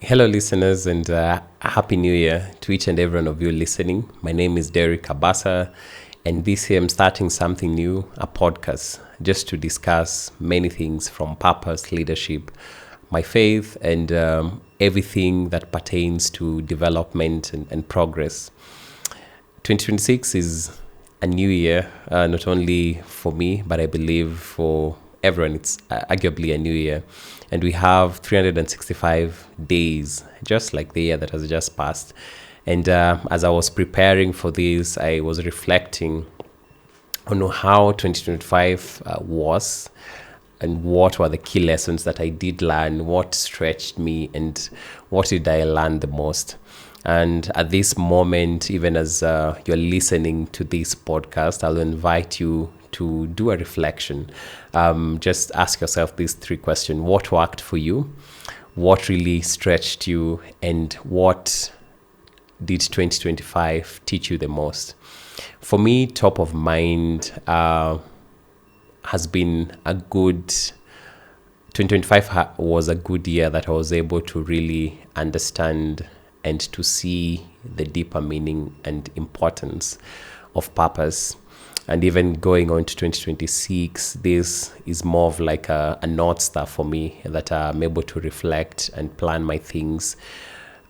Hello, listeners, and Happy New Year to each and every one of you listening. My name is Derek Abasa, and this year I'm starting something new, a podcast, just to discuss many things from purpose, leadership, my faith, and everything that pertains to development and progress. 2026 is a new year, not only for me, but I believe for everyone. It's arguably a new year. And we have 365 days, just like the year that has just passed. And as I was preparing for this, I was reflecting on how 2025 was and what were the key lessons that I did learn, what stretched me, and what did I learn the most. And at this moment, even as you're listening to this podcast, I'll invite you to do a reflection. Just ask yourself these three questions. What worked for you? What really stretched you? And what did 2025 teach you the most? For me, top of mind has been a good 2025 was a good year that I was able to really understand and to see the deeper meaning and importance of purpose. And even going on to 2026, this is more of like a North Star for me, that I'm able to reflect and plan my things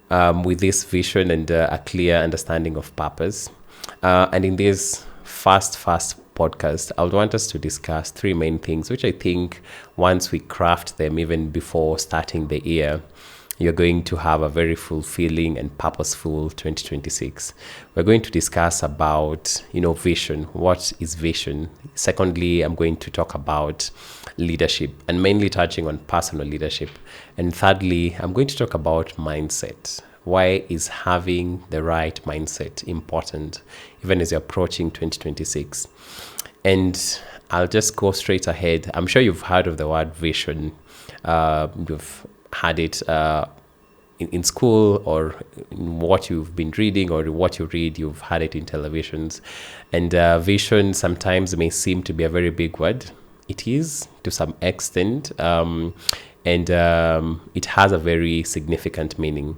with this vision and a clear understanding of purpose. And in this fast podcast, I would want us to discuss three main things, which I think once we craft them even before starting the year, you're going to have a very fulfilling and purposeful 2026. We're going to discuss about, vision. What is vision? Secondly, I'm going to talk about leadership and mainly touching on personal leadership. And thirdly, I'm going to talk about mindset. Why is having the right mindset important, even as you're approaching 2026? And I'll just go straight ahead. I'm sure you've heard of the word vision. You've had it in school, or in what you've been reading, or what you read, you've had it in televisions. And vision sometimes may seem to be a very big word. It is to some extent, and it has a very significant meaning.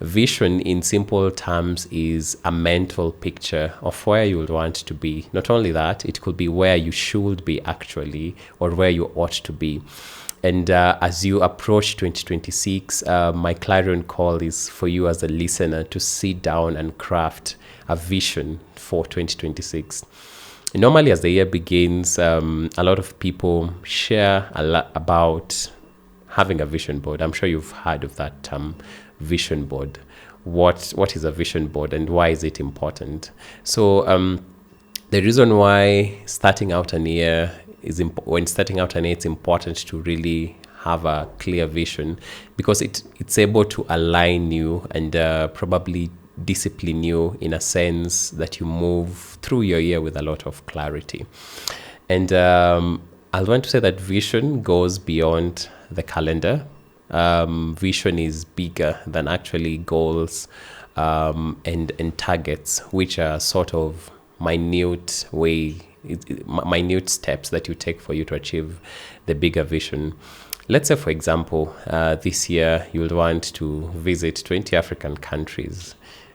Vision, in simple terms, is a mental picture of where you would want to be. Not only that, it could be where you should be actually, or where you ought to be. And as you approach 2026, my clarion call is for you as a listener to sit down and craft a vision for 2026. Normally, as the year begins, a lot of people share a lot about having a vision board. I'm sure you've heard of that term, vision board. What is a vision board, and why is it important? So the reason why starting out an year when starting out an year, it's important to really have a clear vision, because it's able to align you and probably discipline you in a sense that you move through your year with a lot of clarity. And I want to say that vision goes beyond the calendar. Vision is bigger than actually goals and targets, which are sort of minute steps that you take for you to achieve the bigger vision. Let's say, for example, this year you would want to visit 20 African countries.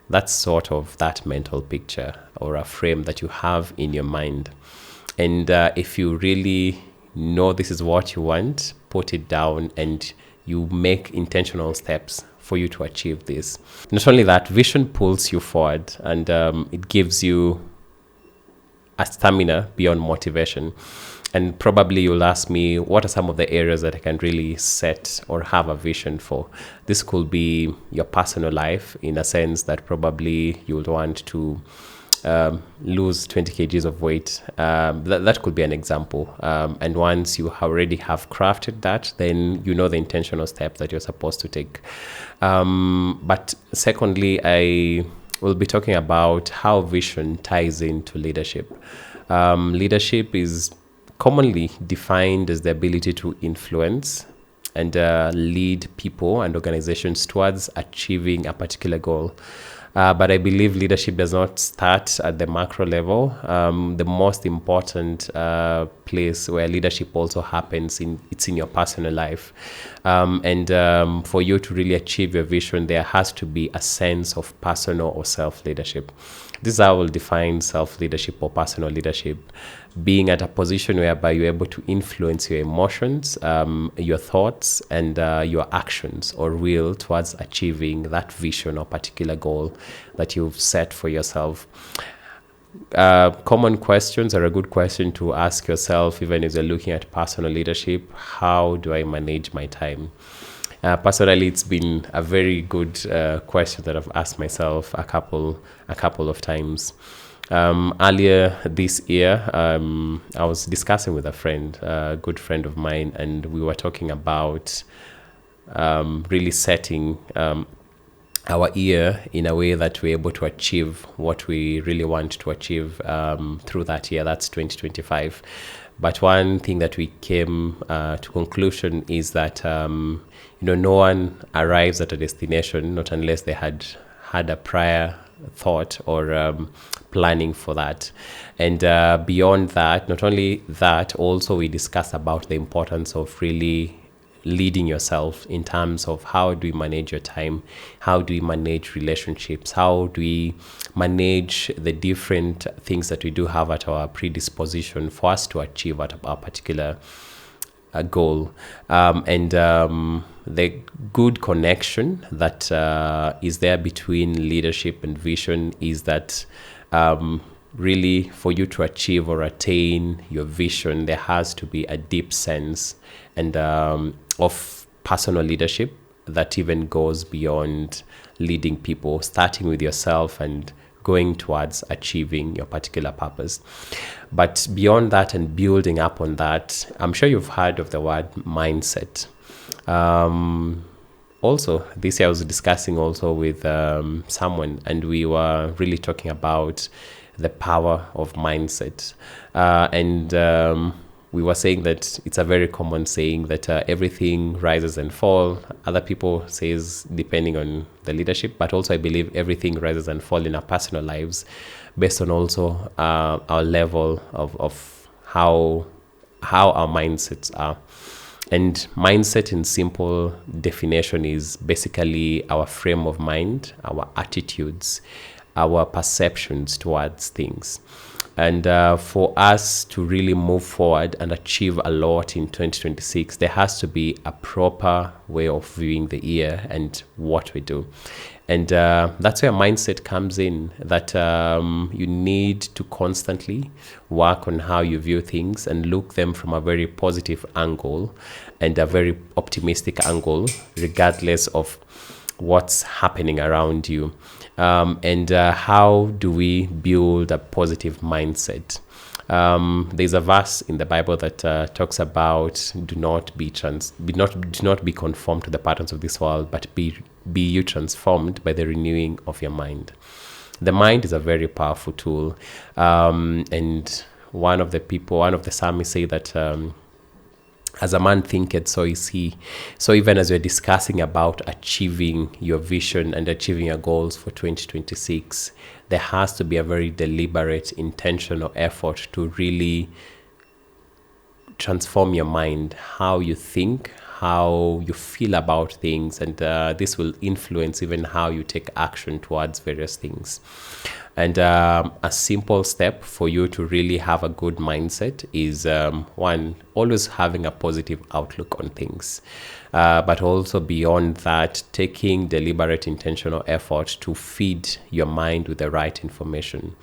That's sort of that mental picture or a frame that you have in your mind. And if you really know this is what you want, put it down and you make intentional steps for you to achieve this. Not only that, vision pulls you forward, and it gives you a stamina beyond motivation. And probably you'll ask me, what are some of the areas that I can really set or have a vision for? This could be your personal life, in a sense that probably you'll want to lose 20 kgs of weight. That could be an example. And once you already have crafted that, then you know the intentional steps that you're supposed to take. But secondly, I will be talking about how vision ties into leadership. Leadership is commonly defined as the ability to influence and lead people and organizations towards achieving a particular goal. But I believe leadership does not start at the macro level. The most important place where leadership also happens it's in your personal life. And for you to really achieve your vision, there has to be a sense of personal or self-leadership. This is how I will define self-leadership or personal leadership: being at a position whereby you're able to influence your emotions, your thoughts, and your actions or will towards achieving that vision or particular goal that you've set for yourself. Common questions are a good question to ask yourself, even as you're looking at personal leadership. How do I manage my time? Personally, it's been a very good question that I've asked myself a couple of times. Earlier this year, I was discussing with a good friend of mine, and we were talking about really setting our year in a way that we're able to achieve what we really want to achieve through that year. That's 2025. But one thing that we came to conclusion is that no one arrives at a destination not unless they had a prior thought or planning for that. And beyond that, not only that, also we discuss about the importance of really leading yourself in terms of how do we manage your time, how do we manage relationships, how do we manage the different things that we do have at our predisposition for us to achieve at our particular goal. And the good connection that is there between leadership and vision is that really for you to achieve or attain your vision, there has to be a deep sense and of personal leadership that even goes beyond leading people, starting with yourself and going towards achieving your particular purpose. But beyond that and building up on that, I'm sure you've heard of the word mindset. Also, this year I was discussing also with someone, and we were really talking about the power of mindset. And we were saying that it's a very common saying that everything rises and falls. Other people says depending on the leadership, but also I believe everything rises and falls in our personal lives based on also our level of how our mindsets are. And mindset in simple definition is basically our frame of mind, our attitudes, our perceptions towards things. And for us to really move forward and achieve a lot in 2026, there has to be a proper way of viewing the year and what we do. And that's where mindset comes in, that you need to constantly work on how you view things and look them from a very positive angle and a very optimistic angle, regardless of what's happening around you. And how do we build a positive mindset? There's a verse in the Bible that talks about do not be conformed to the patterns of this world, but be you transformed by the renewing of your mind. The mind is a very powerful tool, and one of the psalmists say that as a man thinketh, so is he. So even as we're discussing about achieving your vision and achieving your goals for 2026, there has to be a very deliberate, intentional effort to really transform your mind, how you think, how you feel about things, and this will influence even how you take action towards various things. And a simple step for you to really have a good mindset is one, always having a positive outlook on things. But also beyond that, taking deliberate, intentional effort to feed your mind with the right information.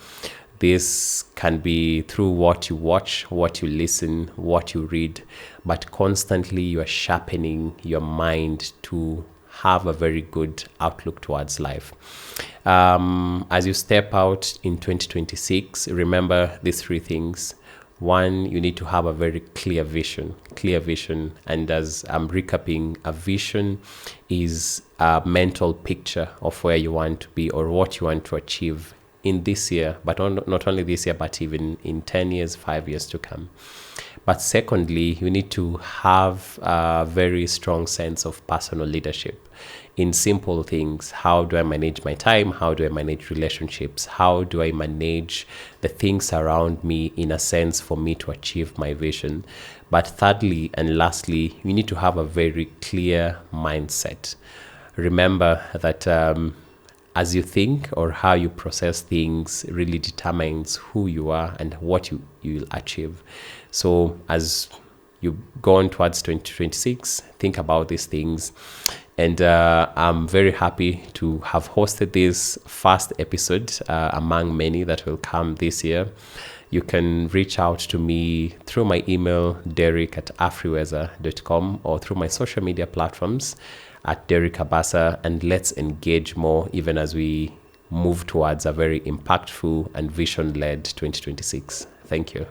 This can be through what you watch, what you listen, what you read, but constantly you are sharpening your mind to have a very good outlook towards life. As you step out in 2026, remember these three things. One, you need to have a very clear vision. And as I'm recapping, a vision is a mental picture of where you want to be or what you want to achieve in this year, but not only this year, but even in 10 years, 5 years to come. But secondly, you need to have a very strong sense of personal leadership in simple things. How do I manage my time? How do I manage relationships? How do I manage the things around me in a sense for me to achieve my vision? But thirdly and lastly, you need to have a very clear mindset. Remember that as you think or how you process things really determines who you are and what you'll achieve. So as you go on towards 2026, think about these things. And I'm very happy to have hosted this first episode among many that will come this year. You can reach out to me through my email, derek@afriweather.com, or through my social media platforms at Derek Abasa, and let's engage more even as we move towards a very impactful and vision-led 2026. Thank you.